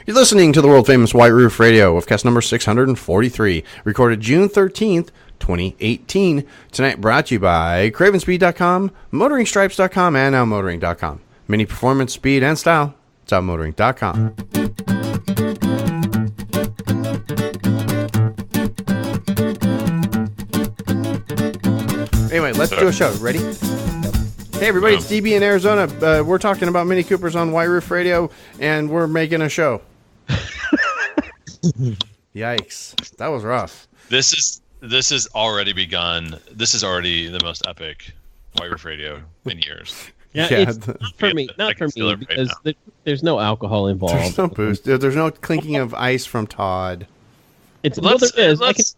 You're listening to the world-famous White Roof Radio, Woofcast number 643, recorded June 13th, 2018. Tonight brought to you by CravenSpeed.com, MotoringStripes.com, and OutMotoring.com. Mini performance, speed, and style. It's OutMotoring.com. Anyway, let's do a show. Ready? Hey, everybody, it's DB in Arizona. We're talking about Mini Coopers on White Roof Radio, and we're making a show. Yikes. That was rough. This has already begun. This is already the most epic White Roof Radio in years. Yeah, it's not for me. Not for me, because there's no alcohol involved. There's no booze. There's no clinking of ice from Todd. There is.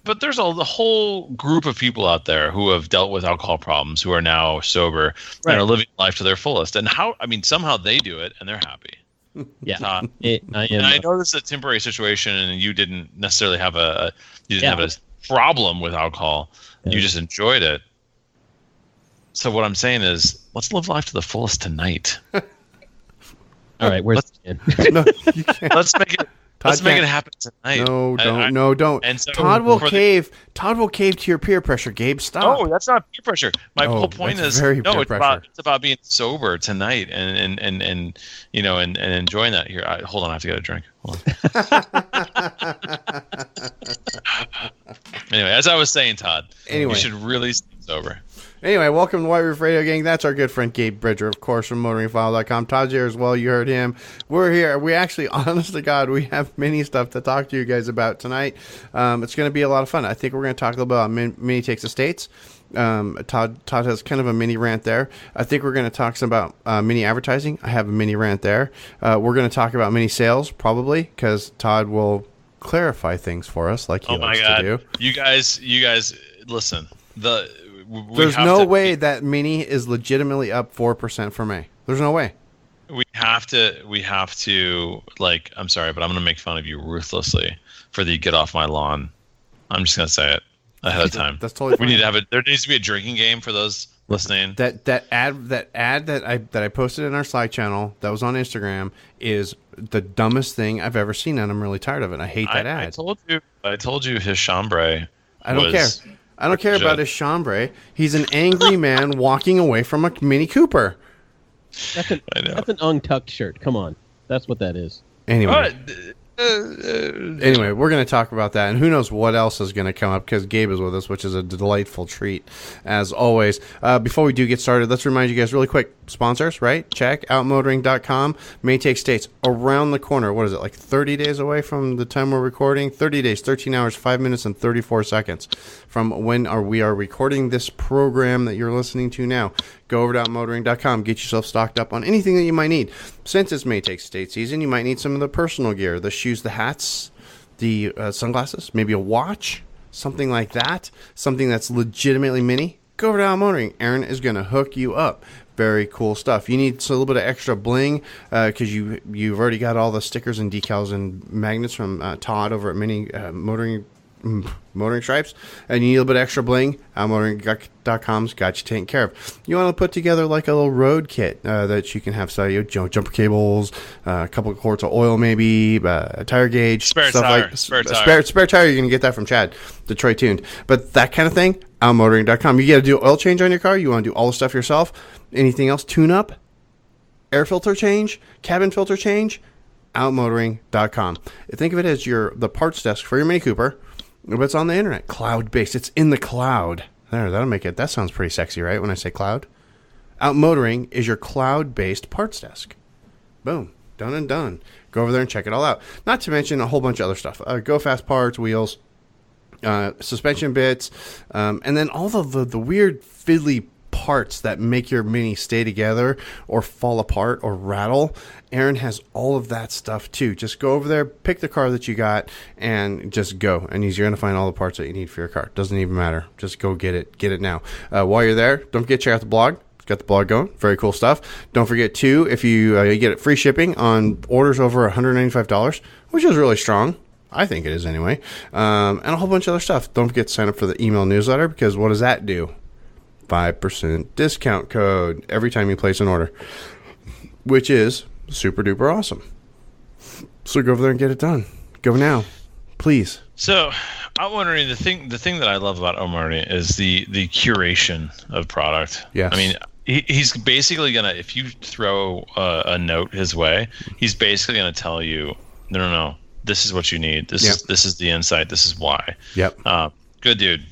But there's a whole group of people out there who have dealt with alcohol problems, who are now sober, and are living life to their fullest. And somehow they do it, and they're happy. Yeah, I know this is a temporary situation, and you didn't necessarily have a problem with alcohol. Yeah. You just enjoyed it. So what I'm saying is, let's live life to the fullest tonight. All right, where's the No, you can't. Let's make it. Let's make it happen tonight. No, don't. And so Todd will cave. Todd will cave to your peer pressure, Gabe. Stop. No, that's not peer pressure. My whole point is, it's about being sober tonight and enjoying that. Here, hold on, I have to get a drink. Hold on. Anyway, as I was saying, Todd, you should really stay sober. Anyway, welcome to White Roof Radio, gang. That's our good friend Gabe Bridger, of course, from MotoringFile.com. Todd's here as well. You heard him. We're here. We actually, honest to God, we have many stuff to talk to you guys about tonight. It's going to be a lot of fun. I think we're going to talk a little bit about Mini Takes Estates. Todd has kind of a mini rant there. I think we're going to talk some about mini advertising. I have a mini rant there. We're going to talk about mini sales, probably, because Todd will clarify things for us like he likes to do. You guys, listen. There's no way that Mini is legitimately up 4% for May. There's no way. We have to, like, I'm sorry, but I'm going to make fun of you ruthlessly for the get off my lawn. I'm just going to say it ahead of time. That's totally fine. There needs to be a drinking game for those listening. That ad that I posted in our Slack channel that was on Instagram is the dumbest thing I've ever seen, and I'm really tired of it. I hate that ad. I told you his chambray. I don't care. I don't care about his chambray. He's an angry man walking away from a Mini Cooper. That's an untucked shirt. Come on. That's what that is. Anyway, we're going to talk about that, and who knows what else is going to come up because Gabe is with us, which is a delightful treat, as always. Before we do get started, let's remind you guys really quick, sponsors, right? Check OutMotoring.com. May Take States around the corner. What is it, like 30 days away from the time we're recording? 30 days, 13 hours, 5 minutes, and 34 seconds from when we are recording this program that you're listening to now. Go over to OutMotoring.com. Get yourself stocked up on anything that you might need. Since it's May Take State season, you might need some of the personal gear, the shoes, the hats, the sunglasses, maybe a watch, something like that, something that's legitimately mini. Go over to Outmotoring. Aaron is going to hook you up. Very cool stuff. You need a little bit of extra bling because you've already got all the stickers and decals and magnets from Todd over at Mini Motoring Stripes, and you need a little bit of extra bling. OutMotoring.com's got you taken care of. You want to put together like a little road kit that you can have, jumper cables, a couple of quarts of oil, maybe a tire gauge, spare tire. You're gonna get that from Chad, Detroit Tuned. But that kind of thing, OutMotoring.com. You got to do oil change on your car. You want to do all the stuff yourself. Anything else? Tune up, air filter change, cabin filter change. OutMotoring.com. Think of it as the parts desk for your Mini Cooper. But it's on the internet, cloud-based. It's in the cloud. That'll make it. That sounds pretty sexy, right? When I say cloud, Outmotoring is your cloud-based parts desk. Boom, done and done. Go over there and check it all out. Not to mention a whole bunch of other stuff. Go fast parts, wheels, suspension bits, and then all the weird fiddly parts that make your Mini stay together or fall apart or rattle. Aaron has all of that stuff too. Just go over there, pick the car that you got, and just go. And you're going to find all the parts that you need for your car. Doesn't even matter. Just go get it. Get it now. While you're there, don't forget to check out the blog. It's got the blog going. Very cool stuff. Don't forget too, if you get it free shipping on orders over $195, which is really strong. I think it is anyway. And a whole bunch of other stuff. Don't forget to sign up for the email newsletter, because what does that do? 5% discount code every time you place an order, which is super duper awesome. So go over there and get it done. Go now, please. So I'm wondering, the thing that I love about Omari is the curation of product. Yes. I mean, he's basically gonna, if you throw a note his way, he's basically gonna tell you, no, this is what you need. This is the insight. This is why. Yep. Good dude.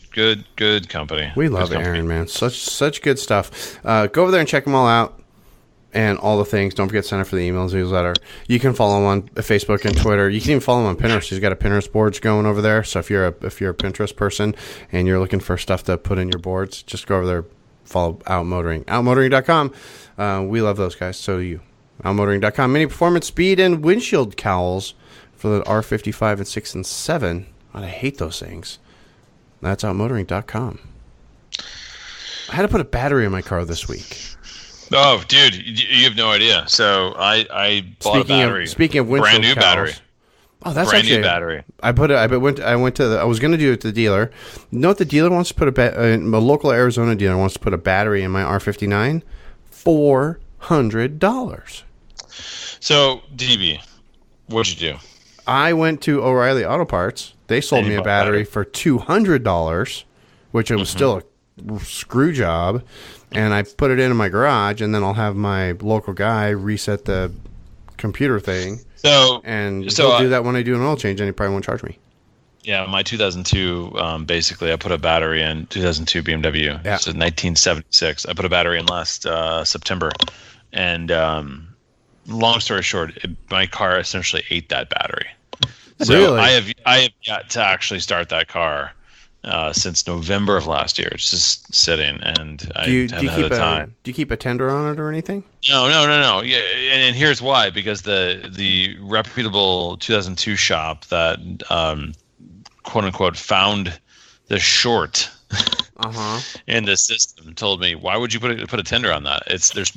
Good company. We love Aaron, man. Such good stuff. Go over there and check them all out. And all the things. Don't forget to sign up for the emails newsletter. You can follow him on Facebook and Twitter. You can even follow him on Pinterest. He's got a Pinterest boards going over there. So if you're a Pinterest person and you're looking for stuff to put in your boards, just go over there. Follow Outmotoring. Outmotoring.com. We love those guys. So do you. Outmotoring.com. Mini performance, speed, and windshield cowls for the R55 and 6 and 7. God, I hate those things. That's Outmotoring.com. I had to put a battery in my car this week. Oh, dude, you have no idea. So I bought a battery. Speaking of windshield brand new cowls, battery. Oh, that's brand actually new battery. I was going to do it to the dealer. You know what the dealer wants to put a local Arizona dealer wants to put a battery in my R59? $400. So, DB, what'd you do? I went to O'Reilly Auto Parts. They sold me a battery for $200, which it was still a screw job. And I put it in my garage, and then I'll have my local guy reset the computer thing. He'll do that when I do an oil change, and he probably won't charge me. Yeah, my 2002, basically, I put a battery in 2002 BMW. Yeah. So 1976. I put a battery in last September. And long story short, my car essentially ate that battery. So really? I have yet to actually start that car. Since November of last year. It's just sitting, and I haven't had the time. Do you keep a tender on it or anything? No. Yeah, and here's why. Because the reputable 2002 shop that quote unquote found the short in the system told me, why would you put a tender on that? There's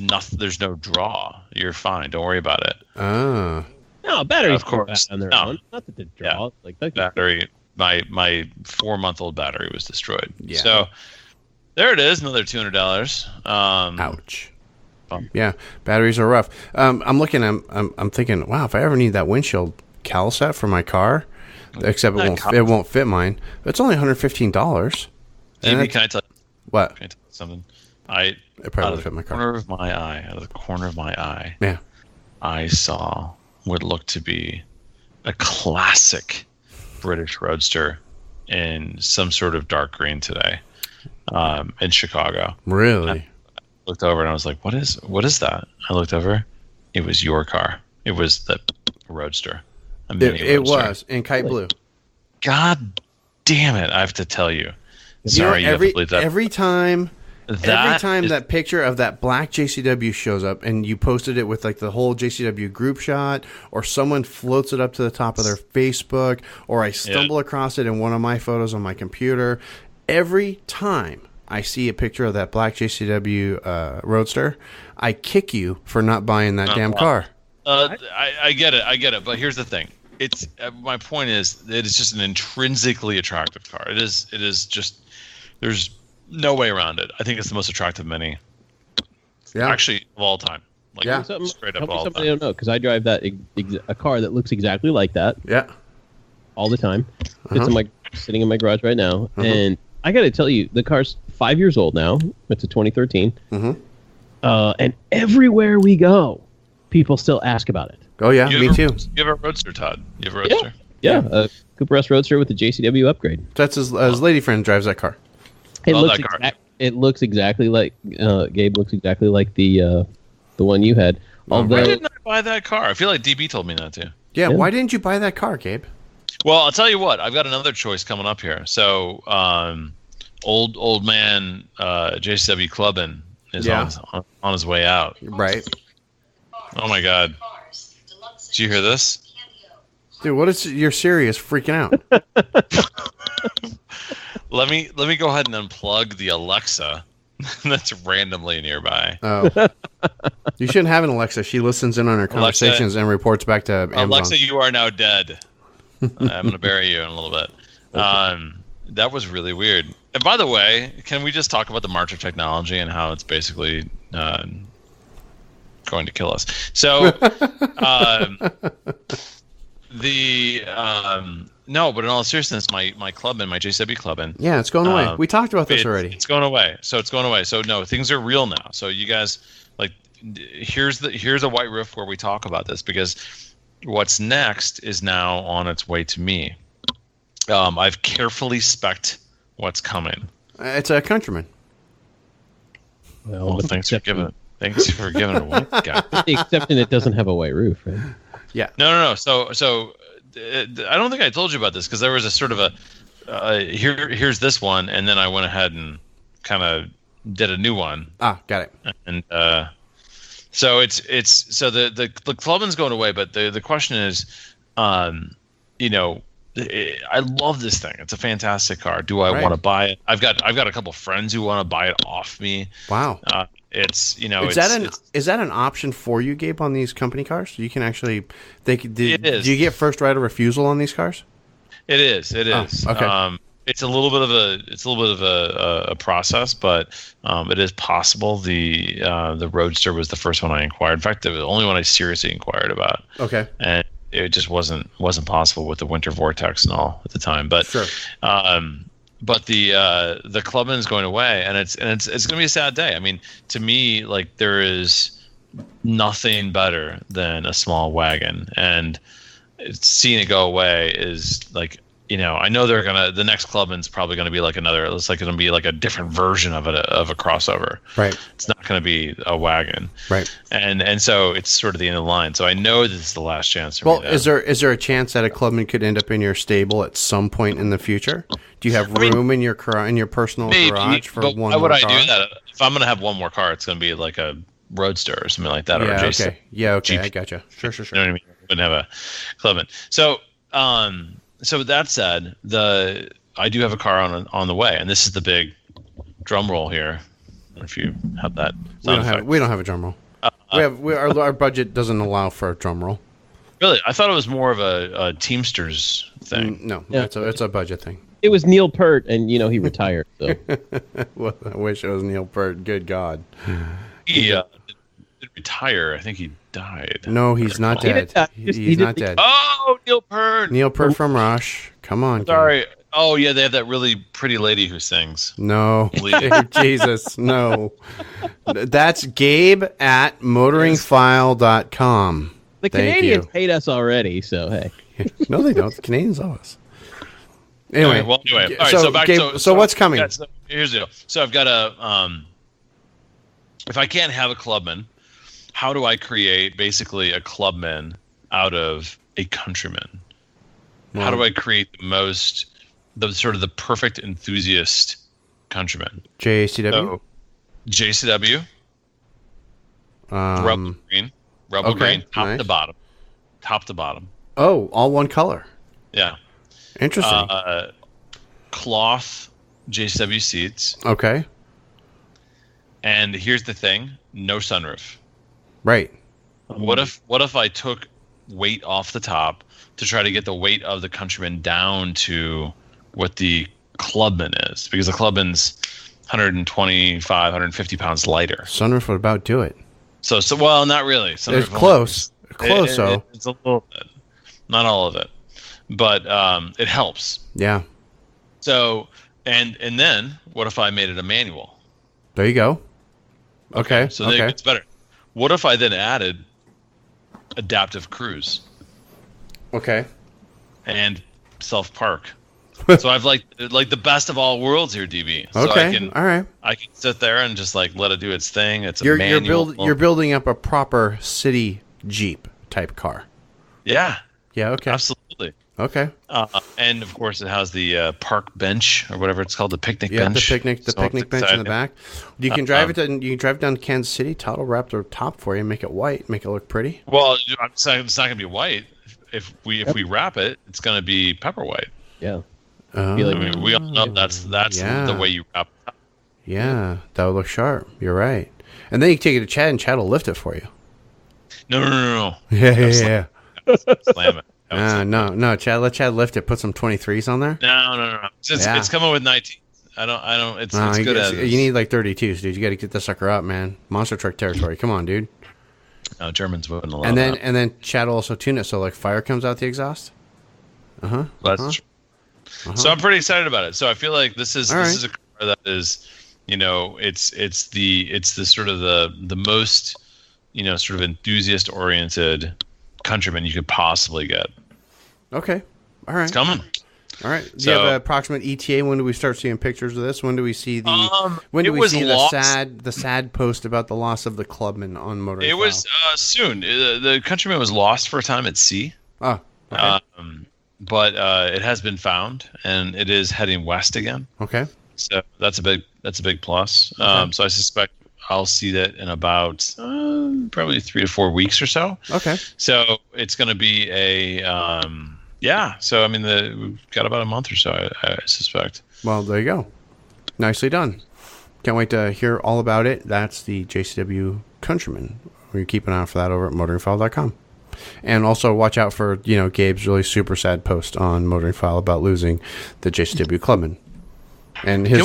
no draw. You're fine. Don't worry about it. Oh. No, batteries of course on their own. Not that they draw. Yeah. Like that battery. My 4-month-old battery was destroyed. Yeah. So there it is, another $200. Ouch. Yeah, batteries are rough. I'm looking. I'm thinking, wow, if I ever need that windshield cowl set for my car, except it won't fit mine. It's only $115. Maybe, can I tell you what? Can I tell you something? It probably would fit my car. Out of the corner of my eye, yeah, I saw what looked to be a classic British Roadster in some sort of dark green today, in Chicago. Really? I looked over and I was like, "What is that?" I looked over. It was your car. It was the Roadster. It was in kite blue. God damn it! I have to tell you. Sorry, you have to believe that. Every time that picture of that black JCW shows up and you posted it with like the whole JCW group shot, or someone floats it up to the top of their Facebook, or I stumble across it in one of my photos on my computer, every time I see a picture of that black JCW Roadster, I kick you for not buying that damn car. I get it. But here's the thing. It's my point is it is just an intrinsically attractive car. It is just, there's no way around it. I think it's the most attractive Mini, actually, of all time. Like, straight up all time. I don't know, because I drive a car that looks exactly like that. Yeah, all the time. It's sitting in my garage right now, and I got to tell you, the car's 5 years old now. It's a 2013, and everywhere we go, people still ask about it. Oh yeah, me too. You have a Roadster, Todd? You have a Roadster? Yeah, a Cooper S Roadster with the JCW upgrade. That's his lady friend drives that car. It looks exactly like Gabe. Looks exactly like the one you had. Although, why didn't I buy that car? I feel like DB told me that too. Yeah, why didn't you buy that car, Gabe? Well, I'll tell you what. I've got another choice coming up here. So, old man JCW Clubbin is on his way out. Right. Oh my God! Did you hear this? Dude, what is you're serious? Freaking out. Let me go ahead and unplug the Alexa that's randomly nearby. Oh, you shouldn't have an Alexa. She listens in on our conversations and reports back to Amazon. Alexa, you are now dead. I'm going to bury you in a little bit. Okay. That was really weird. And by the way, can we just talk about the march of technology and how it's basically going to kill us? So, No, but in all seriousness, my Clubman, my JCW Clubman. Yeah, it's going away. We talked about this already. It's going away. So no, things are real now. So you guys, like, here's a white roof where we talk about this, because what's next is now on its way to me. I've carefully spec'd what's coming. It's a Countryman. Well, thanks for giving it a white guy. The exception it doesn't have a white roof, right? Yeah. No. So I don't think I told you about this, because there was a sort of here's this one, and then I went ahead and kind of did a new one. Got it. And so the Clubman's going away, but the question is, I love this thing. It's a fantastic car. Do I want to buy it? I've got a couple friends who want to buy it off me. Wow. Is that an option for you, Gabe, on these company cars? You can actually it is. Do you get first right of refusal on these cars? It is. Okay. It's a little bit of a process, but it is possible. The Roadster was the first one I inquired. In fact, the only one I seriously inquired about. Okay. And it just wasn't possible with the winter vortex and all at the time. But sure. But the Clubman's going away, and it's going to be a sad day. I mean, to me, like, there is nothing better than a small wagon, and seeing it go away is like, I know the next Clubman's probably going to be like it's like going to be like a different version of a crossover. Right. It's not going to be a wagon. Right. And so it's sort of the end of the line. So I know this is the last chance for me. Is there a chance that a Clubman could end up in your stable at some point in the future? Do you have room in your personal garage for one more car? Why would I do that? If I'm going to have one more car, it's going to be like a Roadster or something like that. Yeah. Or a Okay. Yeah. Okay. Jeep. I gotcha. Sure. You know what I mean? I wouldn't have a Clubman. So with that said, I do have a car on the way, and this is the big drum roll here. If you have that, we don't have a drum roll. Our budget doesn't allow for a drum roll. Really, I thought it was more of a Teamsters thing. No, yeah. It's a budget thing. It was Neil Peart, and he retired. So. Well, I wish it was Neil Peart. Good God. He did retire. I think he died. No, he's not dead. He's not dead. Oh, Neil Peart. Neil Peart from Rush. Come on. Sorry. Kid. Oh, yeah, they have that really pretty lady who sings. No. Jesus, no. That's Gabe at motoringfile.com. The Canadians hate us already, so hey. No, they don't. The Canadians owe us. Anyway. All right, Gabe, so what's coming? Here's the deal. So I've got if I can't have a Clubman, how do I create basically a Clubman out of a Countryman? Well, how do I create the perfect enthusiast Countryman? JCW? So, JCW. Rebel green, top to bottom. Oh, all one color. Yeah. Interesting. Cloth JCW seats. Okay. And here's the thing: no sunroof. Right. What if I took weight off the top to try to get the weight of the Countryman down to what the Clubman is? Because the Clubman's 125, 150 pounds lighter. Sunroof would about do it. So well, not really. It's close. It's a little bit. Not all of it. But it helps. Yeah. So and then what if I made it a manual? There you go. Okay. So then it gets better. What if I then added adaptive cruise? Okay. And self-park. So I've like the best of all worlds here, DB. So okay. All right. I can sit there and just like let it do its thing. It's a manual. You're building up a proper city Jeep type car. Yeah. Yeah. Okay. Absolutely. Okay. And of course, it has the park bench or whatever it's called, the picnic bench. The picnic bench in the back. You can drive it. You can drive down to Kansas City. Todd will wrap the top for you, and make it white, make it look pretty. Well, it's not going to be white. If we wrap it, it's going to be pepper white. Yeah. We all know that's the way you wrap it. Yeah, that would look sharp. You're right. And then you can take it to Chad, and Chad will lift it for you. No. Yeah. Slam it. No, Chad. Let Chad lift it. Put some 23s on there. No. It's coming with 19. I don't. It's good as you need like 32s, dude. You got to get this sucker up, man. Monster truck territory. Come on, dude. No, Germans wouldn't allow and then that. and then Chad will also tune it so like fire comes out the exhaust. That's true. So I'm pretty excited about it. So I feel like this is a car that is, it's the sort of the most, sort of enthusiast oriented Countryman you could possibly get. Okay. All right. It's coming. All right. Do you have an approximate ETA? When do we start seeing pictures of this? When do we see the the sad post about the loss of the Clubman on Motoring File? It was soon. The Countryman was lost for a time at sea. Oh. Okay. But it has been found, and it is heading west again. Okay. So that's a big plus. Okay. So I suspect I'll see that in about probably 3 to 4 weeks or so. Okay. So it's going to be a So I mean, we've got about a month or so, I suspect. Well, there you go. Nicely done. Can't wait to hear all about it. That's the JCW Countryman. We keep an eye out for that over at motoringfile.com. And also watch out for, Gabe's really super sad post on Motoring File about losing the JCW Clubman. And his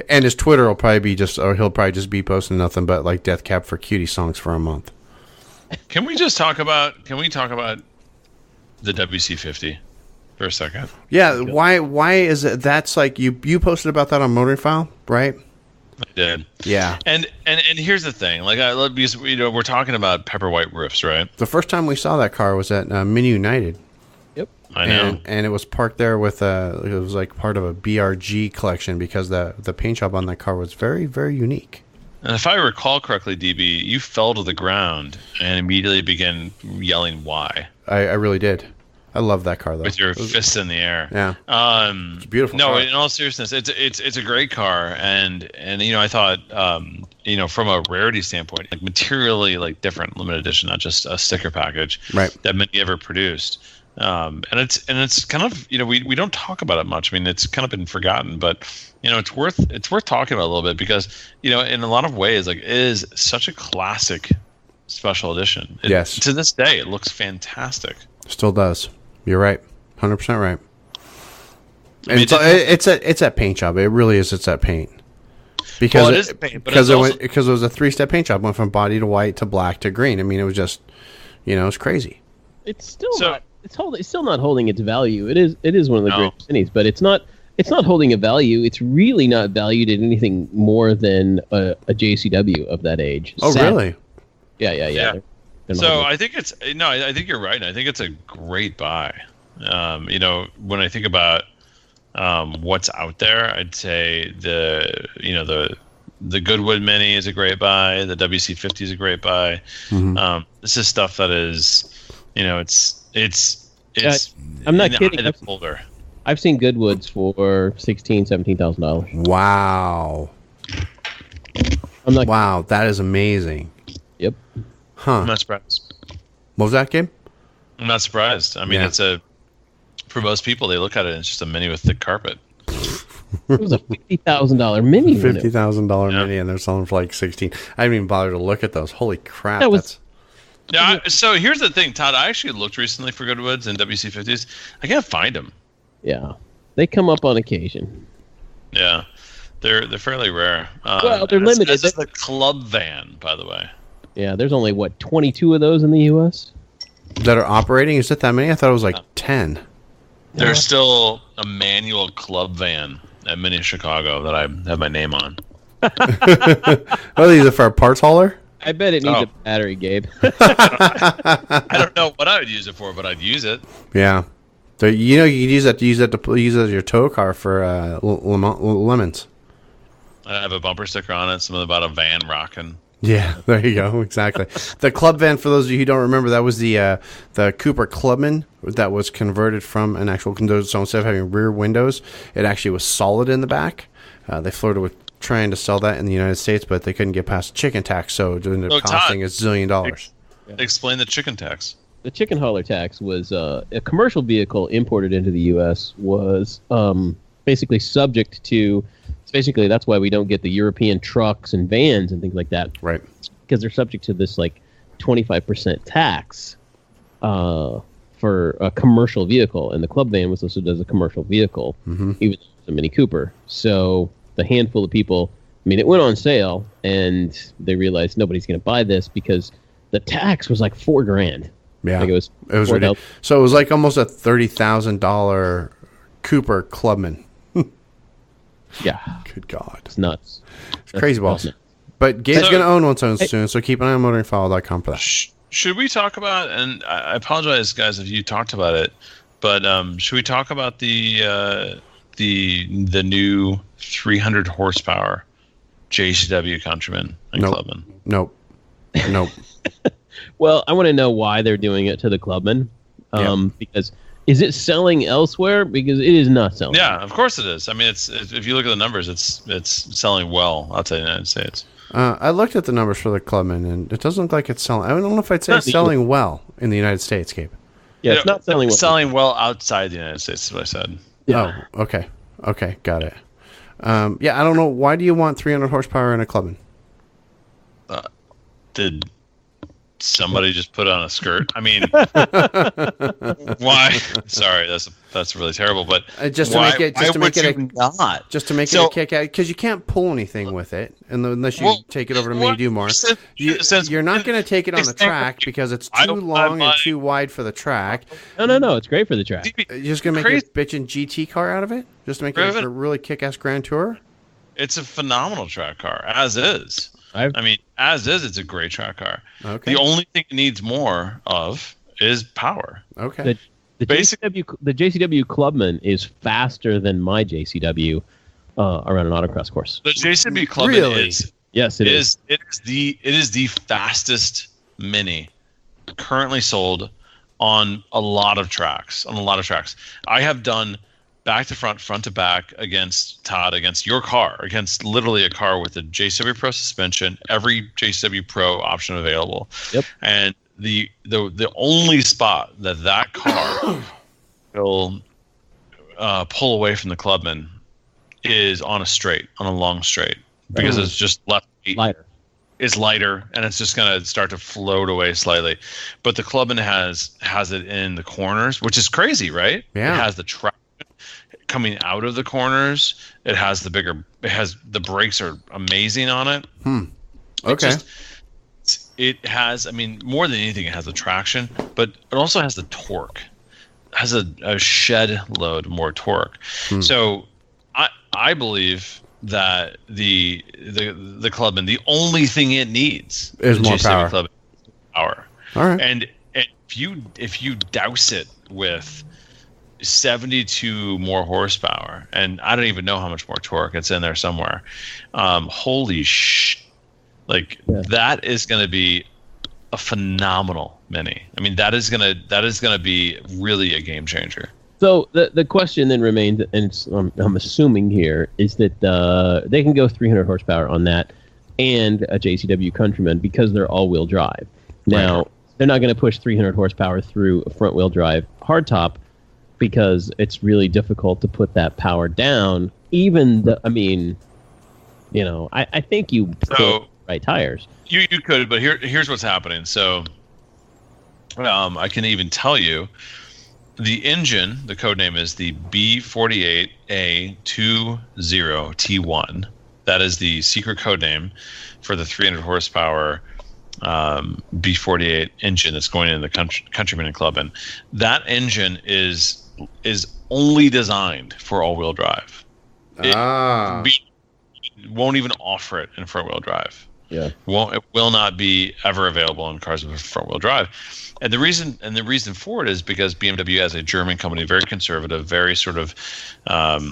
his Twitter will probably be he'll probably just be posting nothing but like Death Cab for Cutie songs for a month. Can we talk about the WC50 for a second? Yeah, why is it that's like you posted about that on Motoring File, right? I did. Yeah. And here's the thing, like because we're talking about pepper white roofs, right? The first time we saw that car was at Mini United. Yep. I know. And it was parked there with it was like part of a BRG collection because the paint job on that car was very, very unique. And if I recall correctly, DB, you fell to the ground and immediately began yelling "Why?" I really did. I love that car though. With your fists in the air. Yeah. It's a beautiful no, car. In all seriousness, it's a great car, and I thought from a rarity standpoint, like materially like different limited edition, not just a sticker package, right, that many ever produced. And it's kind of we don't talk about it much. I mean, it's kind of been forgotten, but it's worth talking about a little bit because in a lot of ways, like it is such a classic special edition. Yes. To this day, it looks fantastic. Still does. You're right. 100% right. And it's that paint job. It really is. It's that paint. Because it is paint, because it was a 3-step paint job. Went from body to white to black to green. I mean, it was just, it's crazy. It's still not. It's still not holding its value. It is one of the great minis, but it's not holding a value. It's really not valued at anything more than a JCW of that age. Oh, really? Yeah. So I think I think you're right. I think it's a great buy. When I think about what's out there, I'd say the Goodwood Mini is a great buy. The WC50 is a great buy. Mm-hmm. This is stuff that is, it's. I'm not kidding. I've seen Goodwoods for $16,000-$17,000. Wow. Wow, that is amazing. Yep. Huh. I'm not surprised. What was that game? I'm not surprised. I mean, for most people, they look at it and it's just a Mini with thick carpet. It was a $50,000 Mini. $50,000 Mini, and they're selling for like $16,000. I didn't even bother to look at those. Holy crap! So here's the thing, Todd. I actually looked recently for Goodwoods and WC50s. I can't find them. Yeah, they come up on occasion. Yeah, they're fairly rare. Well, they're limited. This is the club van, by the way. Yeah, there's only 22 of those in the U.S. that are operating. Is it that many? I thought it was like 10. There's still a manual club van at Mini Chicago that I have my name on. Oh, these are for a parts hauler? I bet it needs a battery, Gabe. I don't know what I would use it for, but I'd use it. Yeah. So you could use that to use as your tow car for lemons. I have a bumper sticker on it, something about a van rocking. Yeah, there you go. Exactly. The club van, for those of you who don't remember, that was the Cooper Clubman that was converted from an actual converter. So instead of having rear windows, it actually was solid in the back. They flirted with trying to sell that in the United States, but they couldn't get past chicken tax, so it ended up costing $1 zillion. Explain the chicken tax. The chicken hauler tax was a commercial vehicle imported into the U.S. was basically subject to. Basically, that's why we don't get the European trucks and vans and things like that. Right. Because they're subject to this 25% tax for a commercial vehicle. And the club van was listed as a commercial vehicle, even though it was a Mini Cooper. So the handful of people, it went on sale, and they realized nobody's going to buy this because the tax was like $4,000. Yeah, like it was ridiculous. So it was like almost a $30,000 Cooper Clubman. Yeah, good God, it's nuts. It's crazy balls. But Gabe's going to own one soon, so keep an eye on motoringfollow.com for that. Should we talk about? And I apologize, guys, if you talked about it, but should we talk about the new 300 horsepower JCW Countryman and Clubman? Nope. Well, I want to know why they're doing it to the Clubman. Because is it selling elsewhere? Because it is not selling. Yeah, of course it is. I mean, it's if you look at the numbers, it's selling well outside the United States. I looked at the numbers for the Clubman, and it doesn't look like it's selling. I don't know if I'd say it's selling well in the United States, Gabe. Yeah, it's not selling well. Selling well outside the United States is what I said. Yeah. Oh, okay. Okay, got it. I don't know. Why do you want 300 horsepower in a Clubman? Did somebody just put on a skirt? I mean, why? Sorry, that's really terrible. But just to make it a kick out, because you can't pull anything with it unless you take it over to Mini Do More. You're not going to take it on the track because it's too long and too wide for the track. No, it's great for the track. You're just going to make a bitchin' GT car out of it, just to make it a really kick-ass Grand Tour. It's a phenomenal track car, as is. As is, it's a great track car. Okay. The only thing it needs more of is power. Okay. The JCW Clubman is faster than my JCW around an autocross course. The JCW Clubman is. Yes, it is. It is the fastest Mini currently sold on a lot of tracks. I have done back to front to back against Todd, against your car, against literally a car with a JCW Pro suspension, every JCW Pro option available. Yep. And the only spot that car will pull away from the Clubman is on a long straight, because it's just lighter. It's lighter, and it's just going to start to float away slightly. But the Clubman has it in the corners, which is crazy, right? Yeah. It has the traction coming out of the corners. It has the brakes are amazing on it. Okay. It has, more than anything, it has the traction, but it also has the torque. It has a shed load more torque. So I believe that the Clubman, the only thing it needs is more power. Clubman, power. All right. And if you douse it with 72 more horsepower, and I don't even know how much more torque, it's in there somewhere. Holy that is going to be a phenomenal Mini. That is going to be really a game changer. So the question then remains, and I'm assuming here, is that they can go 300 horsepower on that and a JCW Countryman because they're all-wheel drive. Now, they're not going to push 300 horsepower through a front-wheel drive hardtop, because it's really difficult to put that power down. I think you put right tires. You could, but here's what's happening. So I can even tell you the engine, the code name is the B48A20T1. That is the secret code name for the 300 horsepower B48 engine that's going in the Countryman and Clubman. That engine is only designed for all-wheel drive. It won't even offer it in front-wheel drive. Yeah, it will not be ever available in cars with front-wheel drive. And the reason for it is because BMW, as a German company, very conservative, very sort of do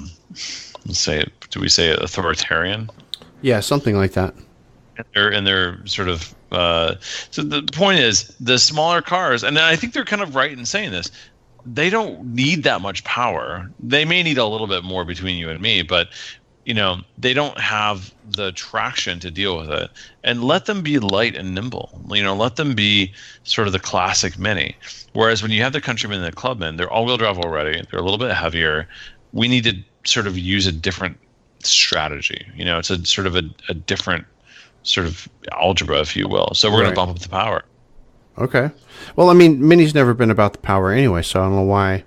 we say authoritarian? Yeah, something like that. And they're sort of so the point is, the smaller cars, and I think they're kind of right in saying this, they don't need that much power. They may need a little bit more between you and me, but they don't have the traction to deal with it. And let them be light and nimble. Let them be sort of the classic Mini. Whereas when you have the Countryman and the Clubman, they're all-wheel drive already. They're a little bit heavier. We need to sort of use a different strategy. It's a sort of a different sort of algebra, if you will. So we're going to bump up the power. Okay. Well, Mini's never been about the power anyway, so I don't know why.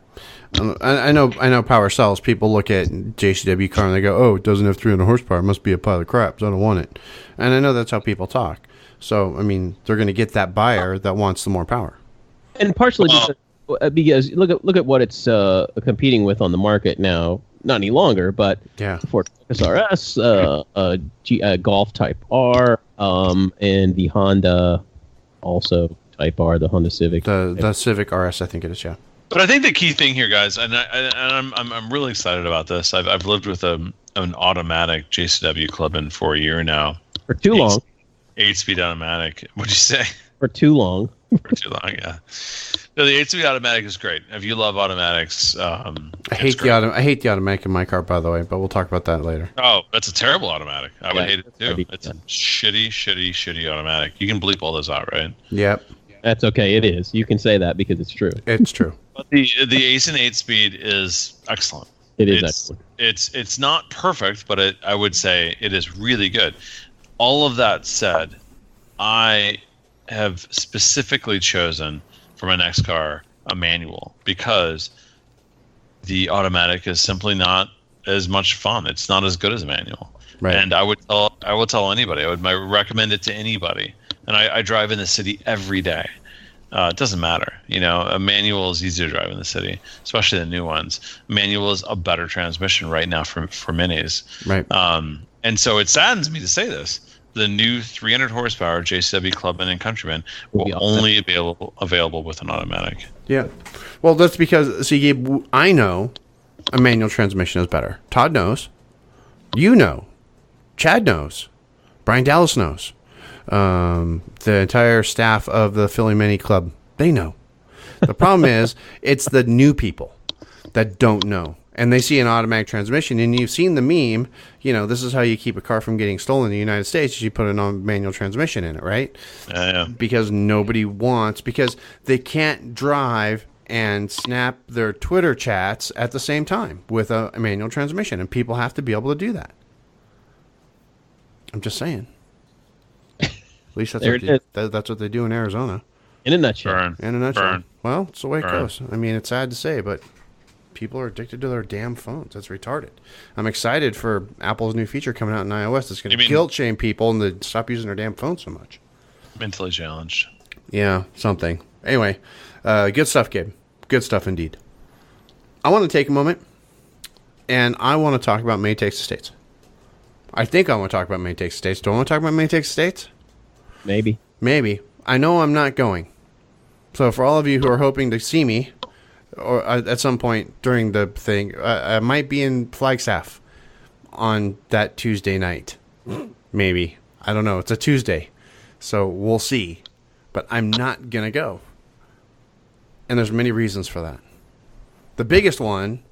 I know power sells. People look at JCW car and they go, "Oh, it doesn't have 300 horsepower. It must be a pile of crap. So I don't want it." And I know that's how people talk. So, I mean, they're going to get that buyer that wants the more power. And partially because look at what it's competing with on the market now. Not any longer, but Ford Focus RS, Golf Type R, and the Honda also Type R, the Honda Civic. The Civic RS, I think it is, yeah. But I think the key thing here, guys, and I'm really excited about this. I've lived with an automatic JCW Clubman for a year now. For too long. 8-speed automatic. What'd you say? For too long. For too long, yeah. No, the 8-speed automatic is great. If you love automatics, I hate the automatic in my car, by the way, but we'll talk about that later. Oh, that's a terrible automatic. I would hate it too. It's a shitty automatic. You can bleep all those out, right? Yep. That's okay. It is. You can say that because it's true. It's true. But the Aisin 8-speed is excellent. It's excellent. It's not perfect, but I would say it is really good. All of that said, I have specifically chosen for my next car a manual because the automatic is simply not as much fun. It's not as good as a manual. Right. And I would tell anybody. I would recommend it to anybody. And I drive in the city every day. It doesn't matter. A manual is easier to drive in the city, especially the new ones. Manual is a better transmission right now for minis. Right. And so it saddens me to say this. The new 300 horsepower JCW Clubman and Countryman will only be available with an automatic. Yeah. Well, that's because, see, Gabe, I know a manual transmission is better. Todd knows. You know. Chad knows. Brian Dallas knows. The entire staff of the Philly Mini Club, they know. The problem is, it's the new people that don't know. And they see an automatic transmission, and you've seen the meme, this is how you keep a car from getting stolen in the United States, is you put a manual transmission in it, right? Yeah. Because because they can't drive and snap their Twitter chats at the same time with a manual transmission, and people have to be able to do that. I'm just saying. At least that's what they do in Arizona. In a nutshell. Burn. Well, it's the way it goes. I mean, it's sad to say, but people are addicted to their damn phones. That's retarded. I'm excited for Apple's new feature coming out in iOS that's going to guilt shame people and to stop using their damn phones so much. Mentally challenged. Yeah, something. Anyway, good stuff, Gabe. Good stuff indeed. I want to take a moment, and I want to talk about Maine Takes the States. I think I want to talk about Maine Takes the States. Do I want to talk about Maine Takes the States? Maybe. I know I'm not going. So for all of you who are hoping to see me, or at some point during the thing, I might be in Flagstaff on that Tuesday night. Maybe. I don't know. It's a Tuesday. So we'll see. But I'm not going to go. And there's many reasons for that. The biggest one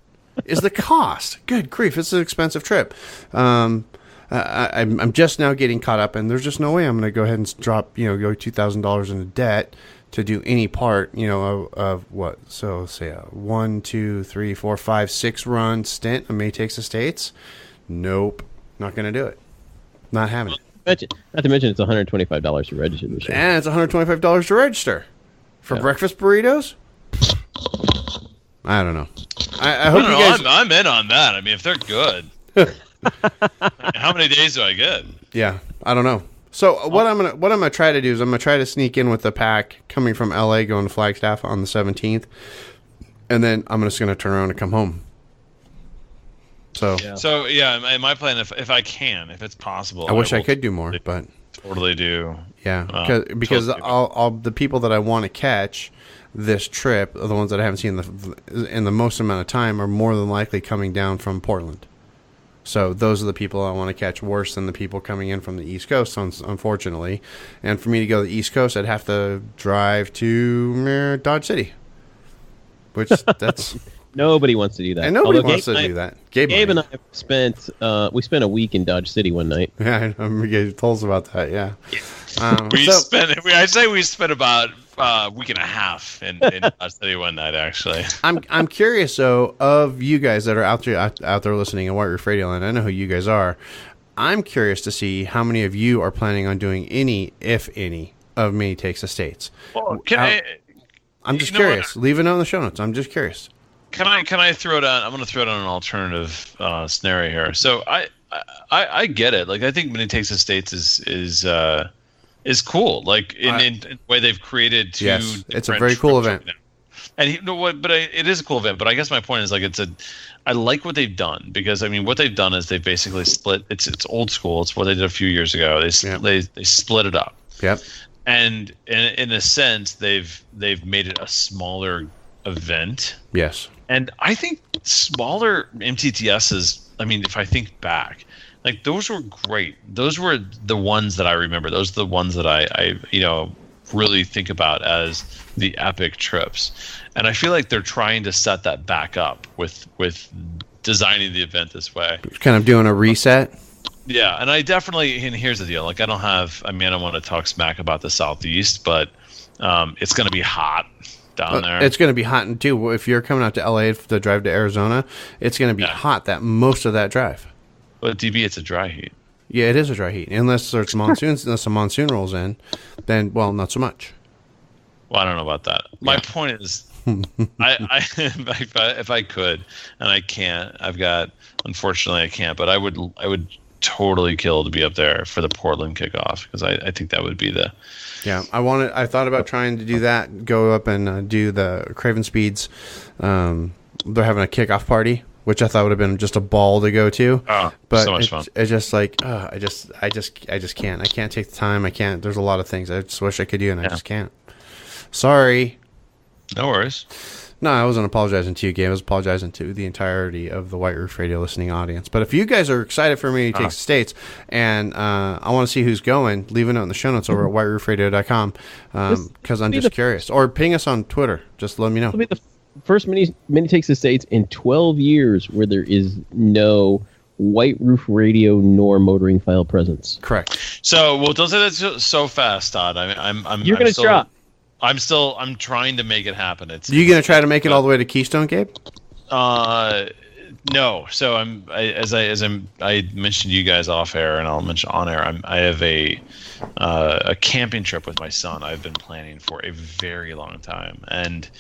is the cost. Good grief. It's an expensive trip. I'm just now getting caught up, and there's just no way I'm going to go ahead and drop, go $2,000 into debt to do any part, of what? So say a 1, 2, 3, 4, 5, 6 run stint on May Takes the States. Nope, not going to do it. Not having it. Not to mention it's $125 to register this year. And it's $125 to register for breakfast burritos. I don't know. I hope you guys. I'm in on that. I mean, if they're good, how many days do I get? Yeah, I don't know. So what I'm gonna try to do is I'm gonna try to sneak in with the pack coming from LA going to Flagstaff on the 17th, and then I'm just gonna turn around and come home. So my plan, if I can, if it's possible, I wish I could do more, but totally do. Yeah, because all the people that I want to catch this trip, the ones that I haven't seen in the most amount of time, are more than likely coming down from Portland. So those are the people I want to catch worse than the people coming in from the East Coast, unfortunately. And for me to go to the East Coast, I'd have to drive to Dodge City, which that's nobody wants to do that. And nobody wants to do that. Gabe and I spent a week in Dodge City one night. Yeah, you told us about that. Yeah, we spent about a week and a half in Dodge City one night. Actually, I'm curious though of you guys that are out there listening in White Roof Radio Land. I know who you guys are. I'm curious to see how many of you are planning on doing any, if any, of Mini Takes the States. Well, I'm just curious. Leave a note in the show notes. I'm just curious. Can I throw down? I'm going to throw down an alternative scenario here. So I get it. Like I think Mini Takes the States is is cool. Like in the way they've created two. Yes, it's a very cool event. And you know what? But it is a cool event. But I guess my point is like I like what they've done, because I mean what they've done is they've basically split. It's old school. It's what they did a few years ago. They split it up. Yep. And in a sense, they've made it a smaller event. Yes. And I think smaller MTTSs. I mean, if I think back, like those were great. Those were the ones that I remember. Those are the ones that I really think about as the epic trips. And I feel like they're trying to set that back up with designing the event this way. Kind of doing a reset. Yeah, and and here's the deal. Like I don't want to talk smack about the Southeast, but it's going to be hot down there. It's going to be hot, and too, if you're coming out to LA to drive to Arizona, it's going to be hot most of that drive. But DB, it's a dry heat. Yeah, it is a dry heat. Unless there's monsoons, unless a monsoon rolls in, then, well, not so much. Well, I don't know about that. My point is, if I could, and I can't, unfortunately I can't, but I would totally kill to be up there for the Portland kickoff, because I think that would be the... Yeah, I thought about trying to do that, go up and do the Craven Speeds. They're having a kickoff party, which I thought would have been just a ball to go to. Oh, but so much fun. It's just like, I just can't. I can't take the time. I can't. There's a lot of things I just wish I could do, and I just can't. Sorry. No worries. No, I wasn't apologizing to you, Gabe. I was apologizing to the entirety of the White Roof Radio listening audience. But if you guys are excited for me to take the States, and I want to see who's going, leave a note in the show notes over at whiteroofradio.com, because I'm just curious. Or ping us on Twitter. Just let me know. It'll be the first mini takes the States in 12 years where there is no White Roof Radio nor Motoring File presence. Correct. So, well, don't say that so fast, Todd. You're going to drop. I'm trying to make it happen. You going to try to make it all the way to Keystone, Gabe? No. So I mentioned to you guys off air, and I'll mention on air. I have a camping trip with my son. I've been planning for a very long time, and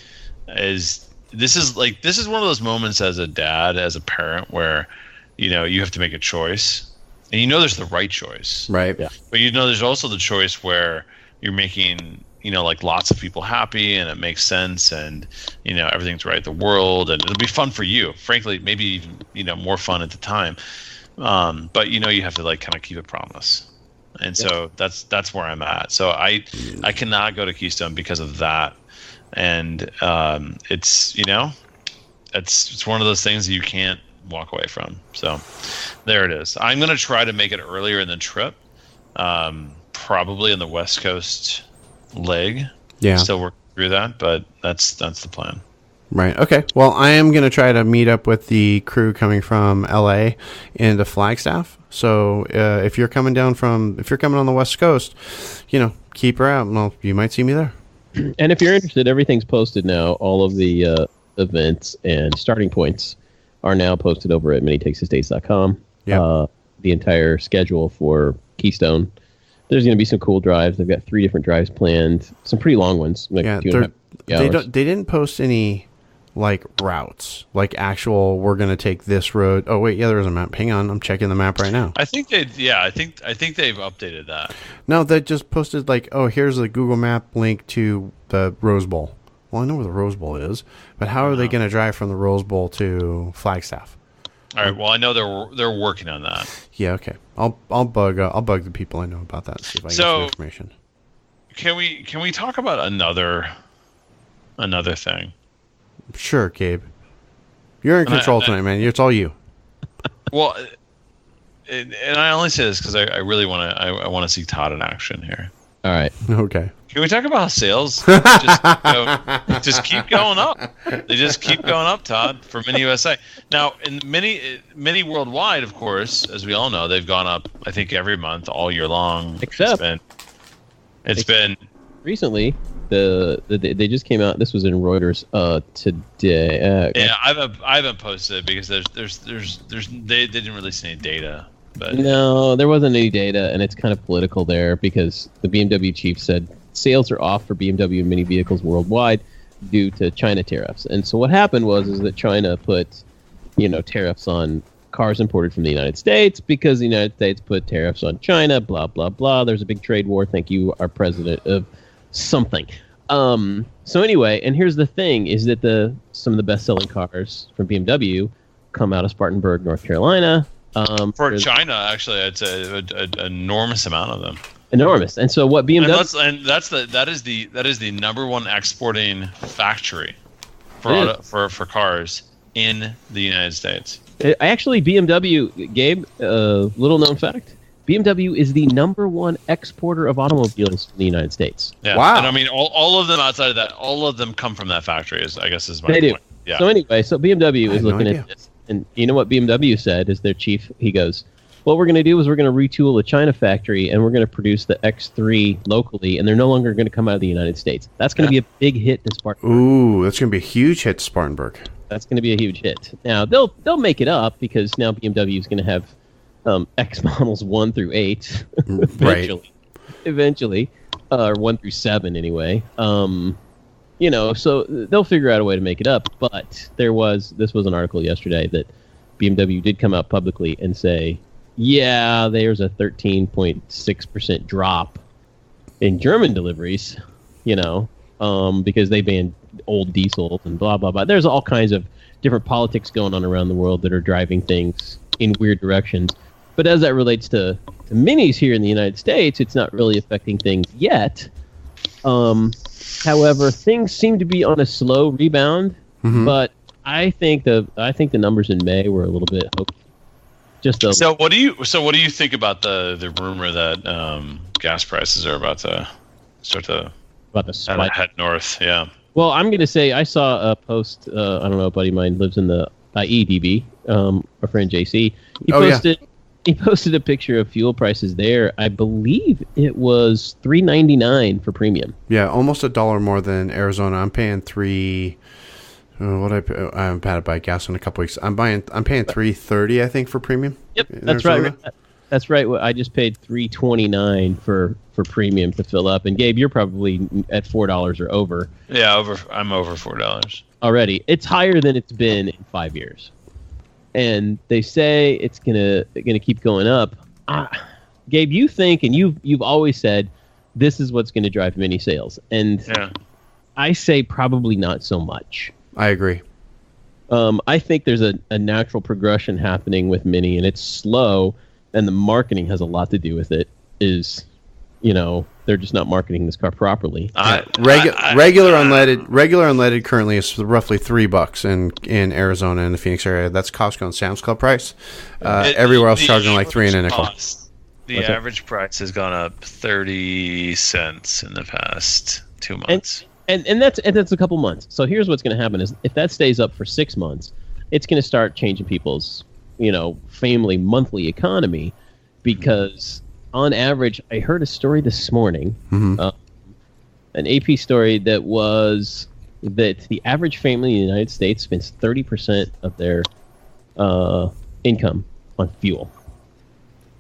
this is one of those moments as a dad, as a parent, where you have to make a choice, and there's the right choice, right? Yeah. But there's also the choice where you're making like lots of people happy, and it makes sense, and everything's right in the world, and it'll be fun for you, frankly, maybe even more fun at the time, but you have to like kind of keep a promise, and so that's where I'm at. So I cannot go to Keystone because of that, and it's it's one of those things that you can't walk away from. So there it is. I'm gonna try to make it earlier in the trip, probably on the West Coast leg. Yeah, still working through that, but that's the plan. Right. Okay. Well, I am going to try to meet up with the crew coming from LA into Flagstaff. So if you're coming on the West Coast, keep her out. Well, you might see me there. And if you're interested, everything's posted now. All of the events and starting points are now posted over at minitakesthestates.com. Yeah. The entire schedule for Keystone. There's going to be some cool drives. They've got 3 different drives planned. Some pretty long ones. Like they didn't post any like routes, like actual. We're going to take this road. Oh wait, yeah, there is a map. Hang on, I'm checking the map right now. I think they've updated that. No, they just posted like, oh, here's a Google Map link to the Rose Bowl. Well, I know where the Rose Bowl is, but how are they going to drive from the Rose Bowl to Flagstaff? All right. Well, I know they're working on that. Yeah. Okay. I'll bug the people I know about that and see if I can get some information. Can we talk about another thing? Sure, Gabe. You're in control tonight, man. It's all you. Well, and I only say this because I really want to see Todd in action here. All right. Okay. Can we talk about how sales just keep going up? They just keep going up, Todd, for Mini USA. Now, in Mini worldwide, of course, as we all know, they've gone up, I think, every month, all year long. Except it's been recently. They just came out. This was in Reuters today. Yeah, I haven't posted it because they didn't release any data. But no, there wasn't any data, and it's kind of political there because the BMW chief said sales are off for BMW Mini vehicles worldwide due to China tariffs. And so what happened was that China put, tariffs on cars imported from the United States because the United States put tariffs on China, blah, blah, blah. There's a big trade war. Thank you, our president of something. So anyway, and here's the thing, is that some of the best-selling cars from BMW come out of Spartanburg, North Carolina. For China, actually, it's an enormous amount of them. Enormous. And so what BMW... And that is the number one exporting factory for cars in the United States. Actually, BMW, Gabe, little known fact, BMW is the number one exporter of automobiles in the United States. Yeah. Wow. And I mean, all of them outside of that, all of them come from that factory, is my They point. do. Yeah. So anyway, BMW is looking idea. at this. And you know what BMW said is their chief? He goes, what we're going to do is we're going to retool the China factory and we're going to produce the X3 locally, and they're no longer going to come out of the United States. That's going to be a big hit to Spartanburg. Ooh, that's going to be a huge hit to Spartanburg. That's going to be a huge hit. Now, they'll make it up because now BMW is going to have X models 1 through 8 eventually, or 1 through 7 anyway. So they'll figure out a way to make it up. But this was an article yesterday that BMW did come out publicly and say, yeah, there's a 13.6% drop in German deliveries, because they banned old diesels and blah, blah, blah. There's all kinds of different politics going on around the world that are driving things in weird directions. But as that relates to minis here in the United States, it's not really affecting things yet. However, things seem to be on a slow rebound, but I think the numbers in May were a little bit hokey. So what do you think about the rumor that gas prices are about to start to head north? Yeah. Well, I'm going to say I saw a post. I don't know, a buddy of mine lives in the IEDB. Our friend JC. He posted a picture of fuel prices there. I believe it was $3.99 for premium. Yeah, almost $1 more than Arizona. I'm paying $3. I haven't had to buy gas in a couple weeks. I'm paying $3.30, I think, for premium. Yep, that's Arizona. Right. That's right. I just paid $3.29 for premium to fill up. And Gabe, you're probably at $4 or over. Yeah, I'm over $4 already. It's higher than it's been in 5 years, and they say it's gonna keep going up. Gabe, you think, and you've always said this is what's going to drive mini sales, and I say probably not so much. I agree. I think there's a natural progression happening with Mini, and it's slow, and the marketing has a lot to do with it. They're just not marketing this car properly. Regular unleaded currently is roughly $3 in Arizona and the Phoenix area. That's Costco and Sam's Club price. Everywhere else charging like $3 and a nickel. The average price has gone up 30 cents in the past 2 months. And that's a couple months. So here's what's going to happen is if that stays up for 6 months, it's going to start changing people's, family monthly economy, because on average, I heard a story this morning, an AP story that was that the average family in the United States spends 30% of their income on fuel.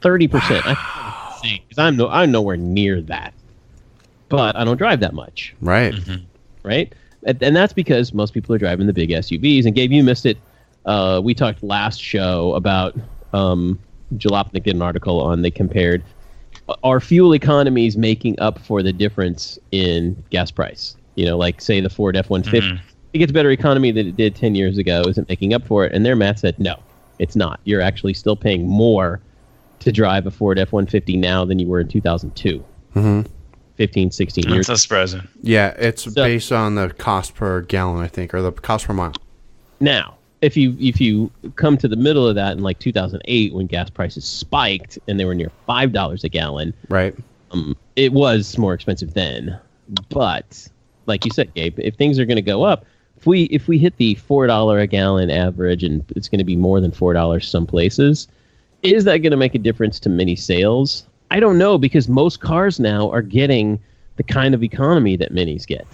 30%. Wow. Because I'm nowhere near that. But I don't drive that much. Right. Right? And that's because most people are driving the big SUVs. And Gabe, you missed it. We talked last show about Jalopnik did an article on, they compared our fuel economies making up for the difference in gas price. Like say the Ford F-150. It gets better economy than it did 10 years ago. Isn't making up for it. And their math said, no, it's not. You're actually still paying more to drive a Ford F-150 now than you were in 2002. 15, 16 years. That's surprising. Yeah, it's based on the cost per gallon, I think, or the cost per mile. Now, if you come to the middle of that in like 2008 when gas prices spiked and they were near $5 a gallon, right? It was more expensive then. But like you said, Gabe, if things are going to go up, if we hit the $4 a gallon average, and it's going to be more than $4 some places, is that going to make a difference to mini sales? I don't know, because most cars now are getting the kind of economy that minis get.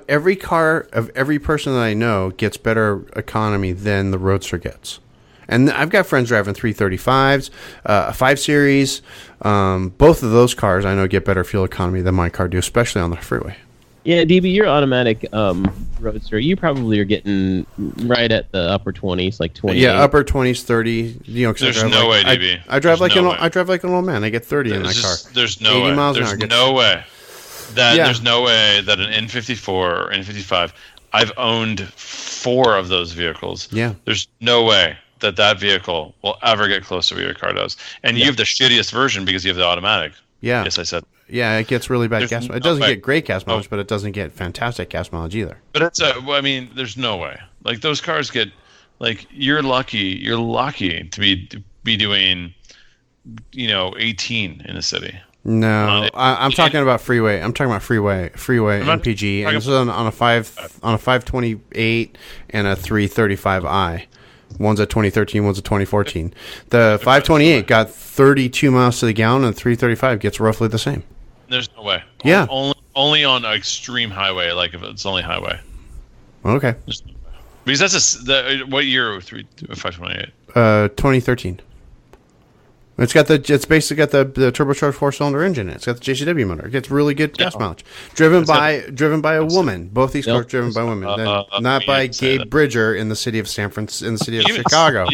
Every car of every person that I know gets better economy than the Roadster gets. And I've got friends driving 335s, a 5 Series. Both of those cars I know get better fuel economy than my car do, especially on the freeway. Yeah, DB, your automatic Roadster, you probably are getting right at the upper 20s, like 20. Yeah, upper 20s, 30. You know, there's no way, DB. I drive like an old man. I get 30 in my car. There's no way. There's no way there's no way that an N54 or N55. I've owned 4 of those vehicles. Yeah. There's no way that vehicle will ever get close to what your car does. And you have the shittiest version because you have the automatic. Yeah. Yes, I said. Yeah, it gets really bad gas mileage. It doesn't get great gas mileage, but it doesn't get fantastic gas mileage either. But I mean, there's no way. Like, those cars get, like, you're lucky to be doing, 18 in a city. No, I'm talking about freeway. I'm talking about freeway MPG, and this is on a 528 and a 335i. One's a 2013, one's a 2014. The 528 got 32 miles to the gallon, and 335 gets roughly the same. There's no way. Yeah. Only on an extreme highway, like if it's only highway. Okay. Because that's what year 528? 2013. It's basically got the turbocharged 4-cylinder engine in it. It's got the JCW motor. It gets really good gas mileage. Driven by a woman. Both these cars driven by women, not by Gabe Bridger in the city of Chicago,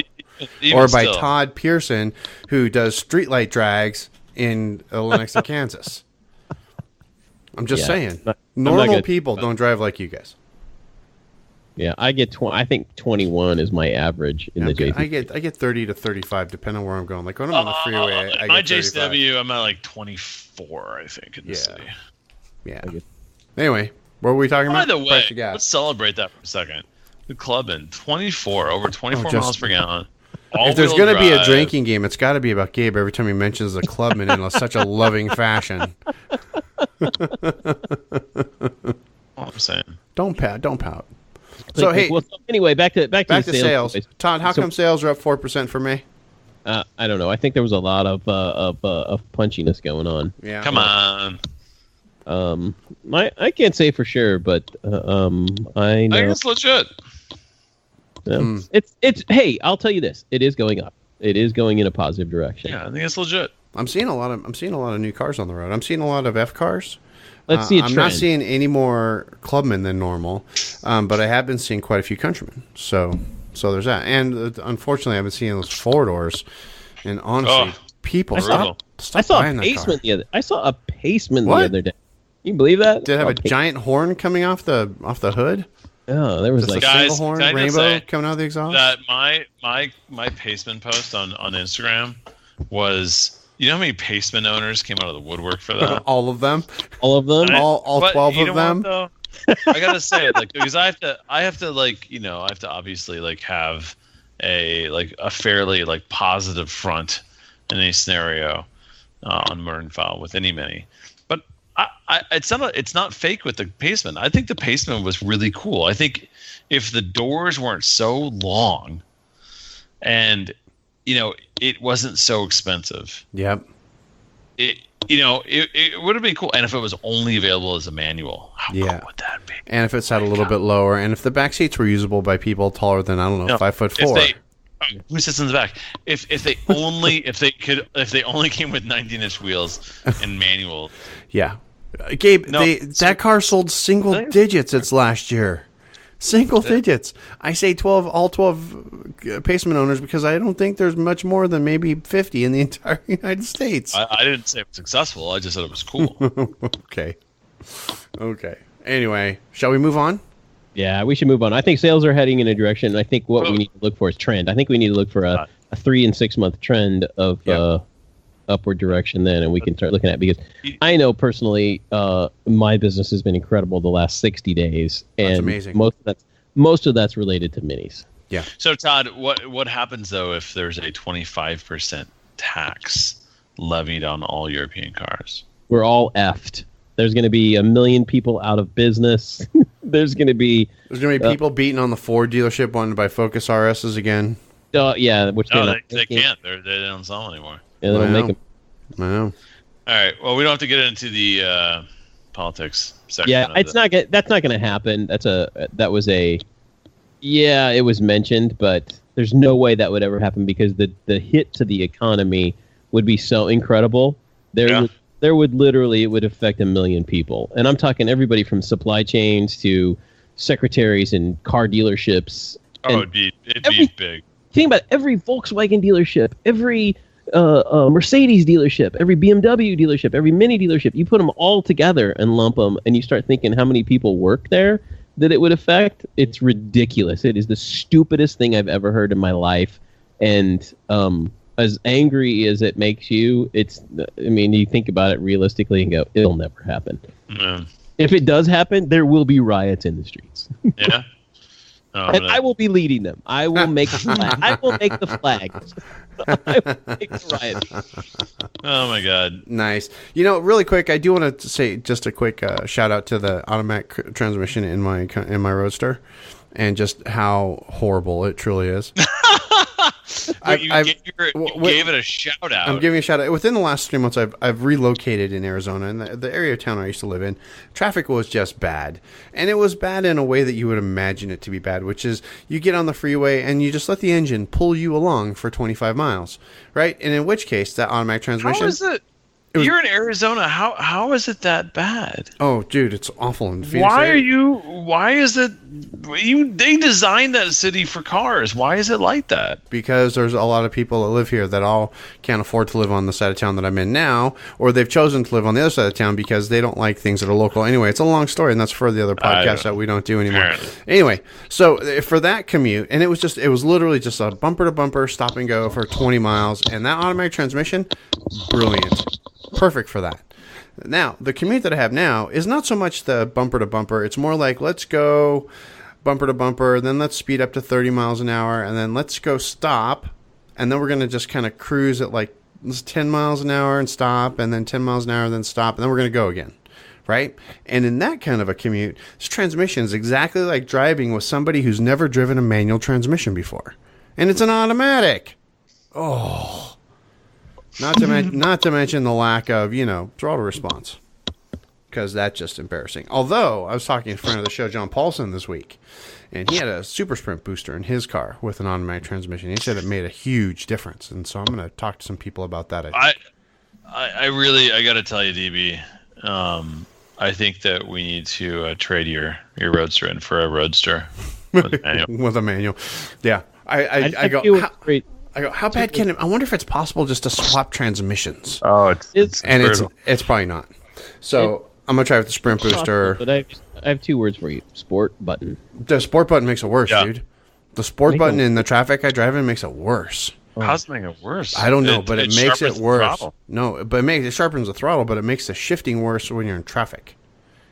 or by Todd Pearson, who does streetlight drags in Lenexa, Kansas. I'm just saying, normal people don't drive like you guys. Yeah, I get I think 21 is my average in the JCW. I get 30 to 35 depending on where I'm going. Like when I'm on the freeway, I my get 35. JCW, I'm at like 24, I think, in the city. Yeah. Anyway, what were we talking about? By the way, let's celebrate that for a second. The Clubman, 24, over 24 miles per gallon. If there's going to be a drinking game, it's got to be about Gabe every time he mentions the Clubman in such a loving fashion. All I'm saying. Don't pout. So hey, anyway, back to sales. Todd, how come sales are up 4% for me? I don't know. I think there was a lot of punchiness going on. Yeah. Come on. I can't say for sure, but I know. I think it's legit. It's. Hey, I'll tell you this. It is going up. It is going in a positive direction. Yeah, I think it's legit. I'm seeing a lot of new cars on the road. I'm seeing a lot of F cars. Let's see a trend. I'm not seeing any more Clubmen than normal, but I have been seeing quite a few Countrymen. So there's that. And unfortunately, I've been seeing those 4-doors. And honestly, people stop buying that car. I saw a Paceman the other day. Can you believe that? Did it have a giant horn coming off the hood? Oh, there was just like a single horn rainbow coming out of the exhaust. That my Paceman post on Instagram was. You know how many Paceman owners came out of the woodwork for that? All of them. All 12 of them. What, I gotta say, like, because I have to obviously like have a fairly like positive front in any scenario on Murder File with any many. But it's not fake with the Paceman. I think the Paceman was really cool. I think if the doors weren't so long, and it wasn't so expensive. Yep. It would have been cool, and if it was only available as a manual, how cool would that be? And if it sat a little bit lower, and if the back seats were usable by people taller than 5'4". Who sits in the back? If they only came with 19-inch wheels and manual. Yeah, Gabe, that car sold single digits its last year. Single digits. I say all 12 Paceman owners because I don't think there's much more than maybe 50 in the entire United States. I didn't say it was successful. I just said it was cool. Okay. Anyway, shall we move on? Yeah, we should move on. I think sales are heading in a direction. I think what we need to look for is trend. I think we need to look for a 3 and 6 month trend of upward direction then, and we can start looking at it, because I know personally my business has been incredible the last 60 days, and that's amazing. Most of that's related to minis. Yeah. So Todd, what happens though if there's a 25% tax levied on all European cars? We're all effed. There's going to be 1 million people out of business. There's going to be people beating on the Ford dealership wanting to buy Focus RSs again. Yeah, which they can't. They don't sell them anymore. Yeah, they don't make them. I know. All right. Well, we don't have to get into the politics section. Yeah, that's not going to happen. It was mentioned, but there's no way that would ever happen, because the hit to the economy would be so incredible. There there would literally, it would affect 1 million people. And I'm talking everybody from supply chains to secretaries and car dealerships. Oh, it'd be big. Think about every Volkswagen dealership, every Mercedes dealership, every BMW dealership, every Mini dealership. You put them all together and lump them, and you start thinking how many people work there that it would affect. It's ridiculous. It is the stupidest thing I've ever heard in my life. And as angry as it makes you, you think about it realistically and go, it'll never happen. Yeah. If it does happen, there will be riots in the streets. Yeah. And I will be leading them. I will make the flag. I will make the flag. I will make the riot. Oh my God! Nice. Really quick, I do want to say just a quick shout out to the automatic transmission in my Roadster, and just how horrible it truly is. You gave it a shout out. I'm giving a shout out. Within the last 3 months, I've relocated in Arizona, and the area of town I used to live in, traffic was just bad. And it was bad in a way that you would imagine it to be bad, which is you get on the freeway and you just let the engine pull you along for 25 miles, right? And in which case, that automatic transmission... How is it? You're in Arizona. How is it that bad? Oh, dude, it's awful in Phoenix. Why is it? They designed that city for cars. Why is it like that? Because there's a lot of people that live here that all can't afford to live on the side of town that I'm in now, or they've chosen to live on the other side of town because they don't like things that are local. Anyway, it's a long story, and that's for the other podcast that we don't do anymore. Apparently. Anyway, so for that commute, and it was literally just a bumper to bumper stop and go for 20 miles, and that automatic transmission, brilliant. Perfect for that. Now, the commute that I have now is not so much the bumper to bumper. It's more like, let's go bumper to bumper, then let's speed up to 30 miles an hour, and then let's go stop, and then we're going to just kind of cruise at like 10 miles an hour and stop, and then 10 miles an hour, then stop, and then we're going to go again, right? And in that kind of a commute, this transmission is exactly like driving with somebody who's never driven a manual transmission before. And it's an automatic. Oh... Not to mention the lack of, throttle response, because that's just embarrassing. Although, I was talking to a friend of the show, John Paulson, this week, and he had a Super Sprint booster in his car with an automatic transmission. He said it made a huge difference, and so I'm going to talk to some people about that. I got to tell you, DB, I think that we need to trade your Roadster in for a Roadster with a manual. With a manual. Yeah. I go, how bad can it? I wonder if it's possible just to swap transmissions. Oh, it's probably not. So I'm gonna try with the Sprint booster. But I have 2 words for you: sport button. The sport button makes it worse, dude. The sport button in the traffic I drive in makes it worse. How's it making it worse? I don't know, but it makes it worse. No, but it sharpens the throttle, but it makes the shifting worse when you're in traffic.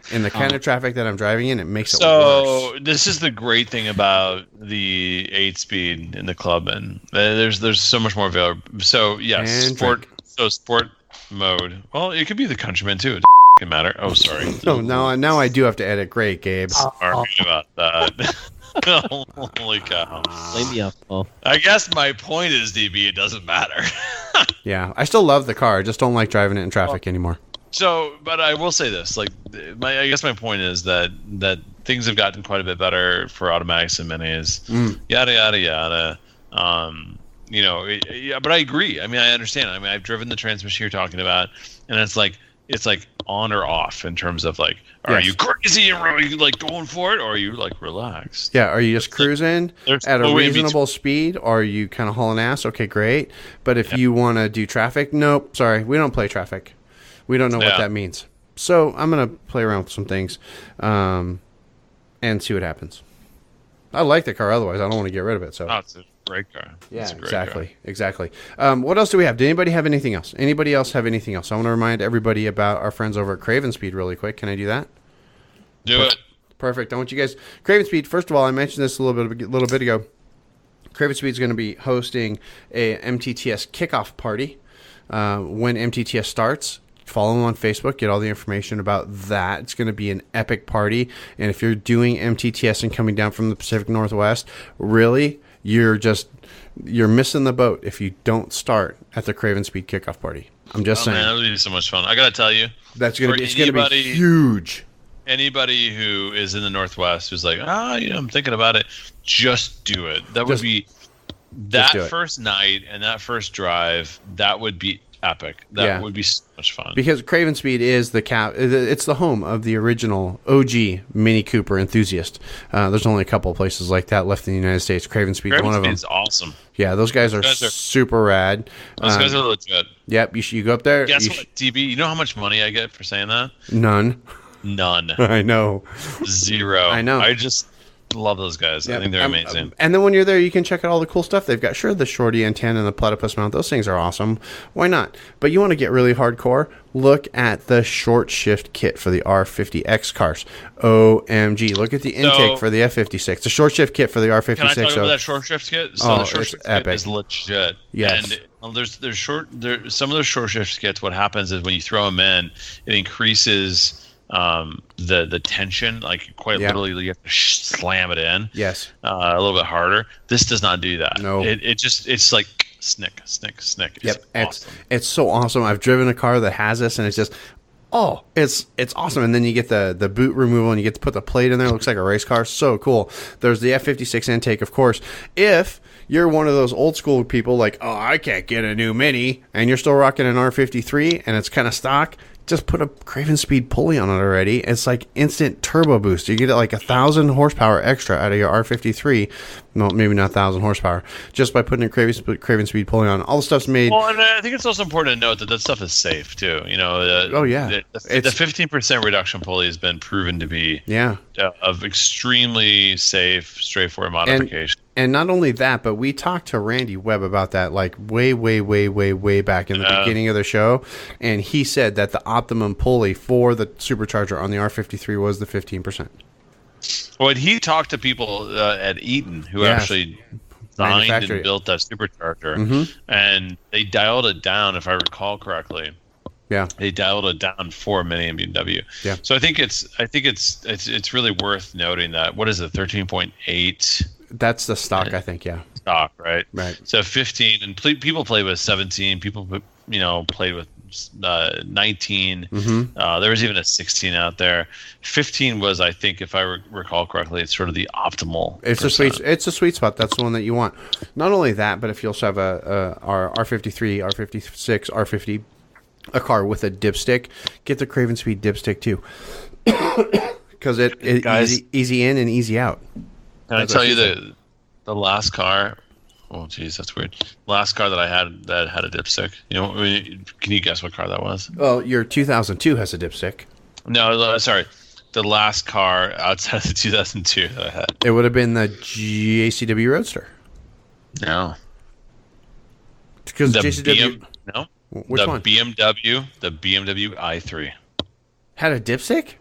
In the kind of traffic that I'm driving in, it makes it worse. So this is the great thing about the 8-speed in the Clubman. There's so much more available. So yes, sport mode. Well, it could be the Countryman too. It doesn't matter. Oh, sorry. No, now I do have to edit. Great, Gabe. Sorry about that. Holy cow! Blame me up, Paul. I guess my point is, DB, it doesn't matter. Yeah, I still love the car. I just don't like driving it in traffic anymore. So, but I will say this: I guess my point is that things have gotten quite a bit better for automatics and minis. Yada yada yada. But I agree. I mean, I understand. I mean, I've driven the transmission you're talking about, and it's like on or off in terms of like, are you crazy and are you like going for it, or are you like relaxed? Yeah, are you just cruising at a reasonable speed, or are you kind of hauling ass? Okay, great. But if you want to do traffic, nope, sorry, we don't play traffic. We don't know what that means. So I'm going to play around with some things and see what happens. I like the car otherwise. I don't want to get rid of it. So it's a great car. Yeah, exactly. What else do we have? Did anybody have anything else? Anybody else have anything else? I want to remind everybody about our friends over at Craven Speed really quick. Can I do that? Do it. Perfect. I want you guys... Craven Speed, first of all, I mentioned this a little bit ago. Craven Speed is going to be hosting a MTTS kickoff party when MTTS starts. Follow them on Facebook. Get all the information about that. It's going to be an epic party. And if you're doing MTTS and coming down from the Pacific Northwest, really, you're missing the boat if you don't start at the Craven Speed kickoff party. I'm just saying. Man, that'll be so much fun. I got to tell you, it's going to be huge. Anybody who is in the Northwest who's like, I'm thinking about it, just do it. That would be that first night and that first drive. That would be epic. That would be so much fun. Because Craven Speed is it's the home of the original OG Mini Cooper enthusiast. There's only a couple of places like that left in the United States. Craven Speed's one of them. Speed's awesome. Yeah, those guys are super rad. Those guys are legit. Yep, you go up there. Guess what, DB? You know how much money I get for saying that? None. I know. 0. I know. I just love those guys. I think they're amazing. And then when you're there, you can check out all the cool stuff they've got. Sure, the shorty antenna and the platypus mount, those things are awesome. Why not? But you want to get really hardcore? Look at the short shift kit for the R50X cars. OMG. Look at the intake for the F56. The short shift kit for the R56. Can I talk about that short shift kit? So the short shift kit is legit. Yes. And some of those short shift kits, what happens is when you throw them in, it increases the tension, like quite literally you have to slam it in a little bit harder. This does not do that. No, it's like snick. Yep. Awesome. It's so awesome. I've driven a car that has this, and it's just it's awesome. And then you get the boot removal, and you get to put the plate in there. It looks like a race car. So cool. There's the F56 intake, of course. If you're one of those old school people like, I can't get a new Mini, and you're still rocking an R53 and it's kind of stock, just put a Craven Speed pulley on it already. It's like instant turbo boost. You get like 1,000 horsepower extra out of your R53. No, maybe not 1,000 horsepower. Just by putting a Craven Speed pulley on. All the stuff's made. Well, and I think it's also important to note that stuff is safe too. You know. The 15% reduction pulley has been proven to be of extremely safe, straightforward modification. And not only that, but we talked to Randy Webb about that like way back in the beginning of the show. And he said that the optimum pulley for the supercharger on the R53 was the 15%. Well, he talked to people at Eaton who actually designed and built that supercharger. And they dialed it down, if I recall correctly. Yeah, they dialed it down for Mini and BMW. Yeah, so I think it's really worth noting that. What is it, 13.8? That's the stock, I think. Yeah, stock, right? Right. So 15, and people play with 17. People, played with 19. There was even a 16 out there. 15 was, I think, if I recall correctly, it's sort of the optimal. It's a sweet spot. That's the one that you want. Not only that, but if you also have a R53, R56, R50. A car with a dipstick, get the Craven Speed dipstick too, because it easy in and easy out. Can I tell you the last car? Oh, geez, that's weird. Last car that I had that had a dipstick. Can you guess what car that was? Well, your 2002 has a dipstick. No, sorry, the last car outside of the 2002 that I had. It would have been the JCW Roadster. No, because JCW. No. Which one? The BMW i3 had a dipstick.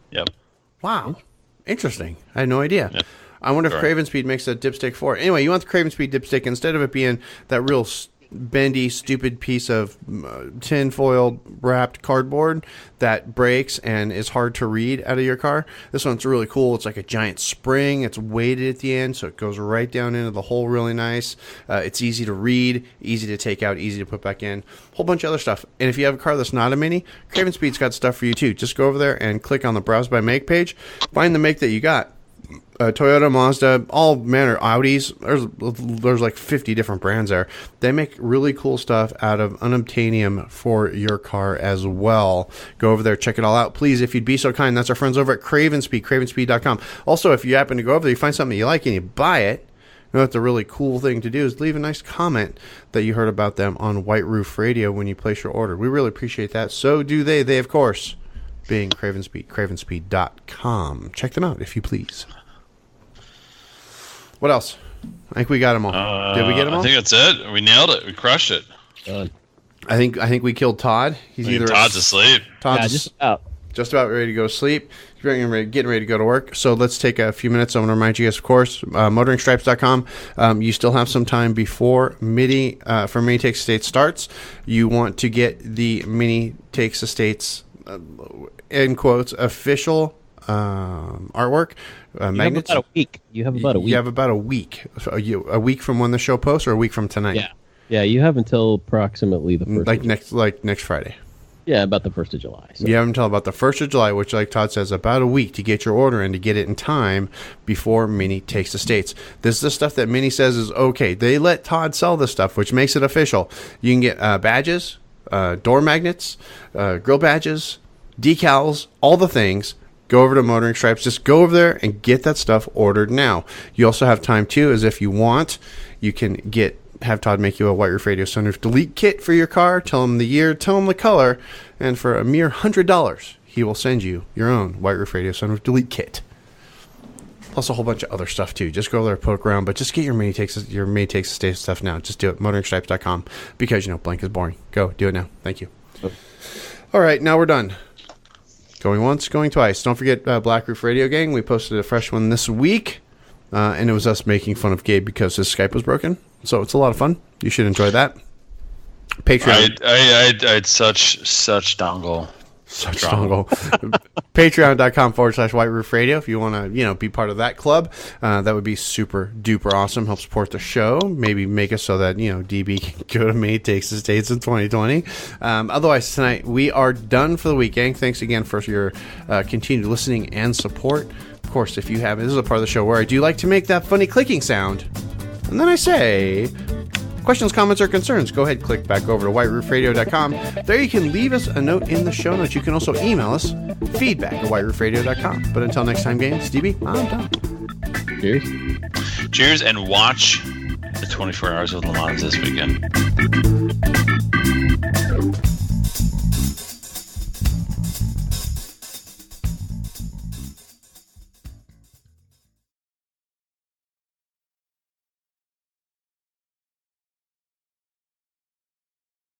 Yep. Wow, interesting. I had no idea. Yep. I wonder if Craven Speed makes a dipstick for it. Anyway, you want the Craven Speed dipstick instead of it being that real bendy, stupid piece of tinfoil wrapped cardboard that breaks and is hard to read out of your car. This one's really cool. It's like a giant spring. It's weighted at the end, so it goes right down into the hole really nice. It's easy to read, easy to take out, easy to put back in. A whole bunch of other stuff. And if you have a car that's not a Mini, Craven Speed's got stuff for you too. Just go over there and click on the Browse by Make page. Find the make that you got. Toyota, Mazda, all manner, Audis. There's like 50 different brands there. They make really cool stuff out of unobtainium for your car as well. Go over there, check it all out. Please, if you'd be so kind, that's our friends over at Craven Speed, cravenspeed.com. Also, if you happen to go over there, you find something you like and you buy it, you know what the really cool thing to do is leave a nice comment that you heard about them on White Roof Radio when you place your order. We really appreciate that. So do they. They, of course, being Craven Speed, cravenspeed.com. Check them out, if you please. What else? I think we got them all. Did we get them all? I think that's it. We nailed it. We crushed it. Done. I think we killed Todd. Todd's asleep. Todd's just about ready to go to sleep. He's getting ready to go to work. So let's take a few minutes. I want to remind you guys, of course, motoringstripes.com. You still have some time before Mini Takes Estates starts. You want to get the Mini Takes Estates, in quotes, official artwork. Magnets. You have about a week. You have about a week. So a week from when the show posts, or a week from tonight? Yeah. You have until approximately the first. Next Friday. Yeah, about the 1st of July. So. You have until about the 1st of July, which, like Todd says, about a week to get your order in, to get it in time before Mini Takes Estates. This is the stuff that Mini says is okay. They let Todd sell this stuff, which makes it official. You can get badges, door magnets, grill badges, decals, all the things. Go over to Motoring Stripes. Just go over there and get that stuff ordered now. You also have time, too, as if you want. You can have Todd make you a White Roof Radio Sunroof Delete kit for your car. Tell him the year, tell him the color, and for a mere $100, he will send you your own White Roof Radio Sunroof Delete kit. Plus a whole bunch of other stuff, too. Just go over there, poke around, but just get your Mini Takes the State stuff now. Just do it, motoringstripes.com, because, blank is boring. Go, do it now. Thank you. All right, now we're done. Going once, going twice. Don't forget Black Roof Radio Gang. We posted a fresh one this week, and it was us making fun of Gabe because his Skype was broken. So it's a lot of fun. You should enjoy that. Patreon. I had such dongle. Such dongle. Patreon.com/White Roof Radio. If you want to, be part of that club, that would be super duper awesome. Help support the show. Maybe make it so that, DB can go to May Takes the States in 2020. Otherwise, tonight we are done for the week, gang. Thanks again for your continued listening and support. Of course, if you have, this is a part of the show where I do like to make that funny clicking sound. And then I say, questions, comments, or concerns, go ahead, click back over to whiteroofradio.com. There you can leave us a note in the show notes. You can also email us, feedback@whiteroofradio.com. But until next time, gang, it's DB. I'm done. Cheers. Cheers, and watch the 24 Hours with Le Mans this weekend.